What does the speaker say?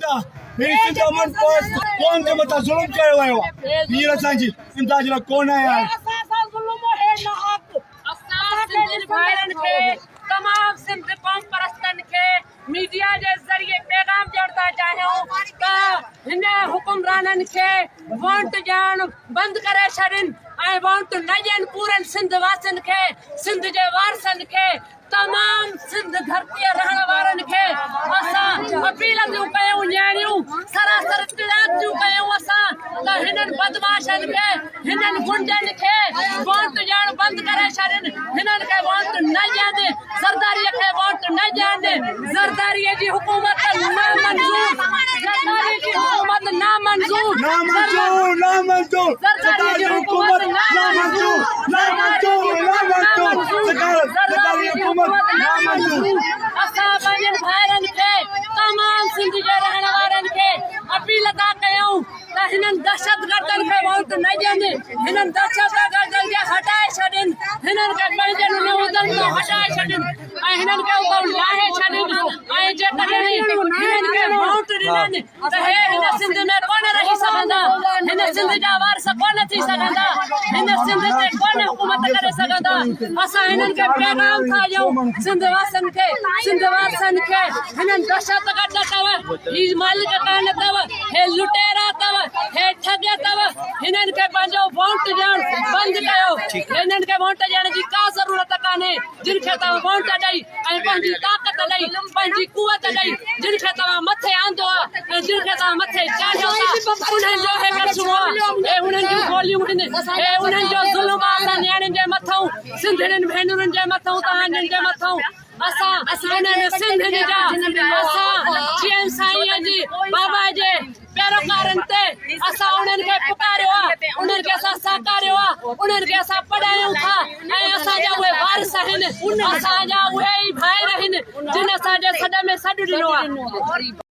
अमन कौन के मथा जुल्म कयो वियो आहे हींअर असांजी इमदाद लाइ कोन आया तमाम सिंध कौम परस्तन के मीडिया के जरिए पैगाम ॾियणु चाहियूं त हिन हुकुमराननि खे वोट ॾियणु बंदि करे छॾनि ऐं वोट न ॾियनि पूरनि सिंध वासियुनि खे सिंध जे वारसनि खे तमाम सिंध धरतीअ रहण वारनि खे असां अपील थियूं कयूं न्याणियूं सरासर तिलाक थियूं कयूं असां त हिननि बदमाशनि खे हिननि गुंडनि खे वोट ॾियणु बंदि करे छॾनि हिननि खे वोट न ॾियनि ज़रदारीअ खे वोट न ॾियनि ज़रदारीअ जी हुकूमत नामंज़ूर ज़रदारी जी हुकूमत नामंज़ूर नामंज़ूर ज़रदारी जी हुकूमत नामंज़ूर ज़रदारी जी हुकूमत नामंज़ूर असां पंहिंजनि भाइरनि खे तमाम सिंध जे रहण वारनि खे अपील था कयूं त हिननि दहशतगर्दनि खे वोट न ॾियनि हिननि दहशतगर्दनि खे हटाए छॾनि हिननि खे पंहिंजनि उहिदनि खां हटाए छॾनि ऐं हिननि खे उतां लाहे छॾनि ऐं जेकॾहिं हिननि खे वोट ॾिननि त हे हिन सिंध में कोन रही सघंदा हिन सिंध जा वारस कोन थी सघंदा हिन सिंध ते कोन हुकूमत करे सघंदा असां हिननि खे पैगाम था ॾियूं सिंध वासियुनि खे सिंध वारसनि खे हिननि दहशतगर्द अथव ही मालिक कान अथव हे लुटेरा अथव हे ठग अथव हिननि खे पंहिंजो वोट ॾियणु बंदि कयो हिननि खे वोट ॾियण जी का ज़रूरत कान्हे जिन खे तव्हां वोट ॾेई ऐं पंहिंजी ताक़त ॾेई पंहिंजी कुवत ॾेई जिन खे तव्हां मथे आंदो आहे ऐं जिन खे तव्हां मथे चाढ़ियो था उन्हनि जो हे कसूं आहे ऐं उन्हनि जूं गोलियूं आहिनि ऐं उन्हनि जो ज़ुल्म आहे असां नियाणियुनि जे मथां सिंधियुनि भेनरुनि जे मथां तव्हांजनि जे मथां असां हिननि सिंधियुनि जा असां जीअं साईं जी बाबा जे पैरोकारनि ते असां उन्हनि खे पुकारियो आहे उन्हनि खे असां साकारियो आहे उन्हनि खे असां पढ़ायूं था ऐं असांजा उहे वारिस आहिनि असांजा उहे ई भाइर आहिनि जिन असांजे सॾ में सॾु ॾिनो आहे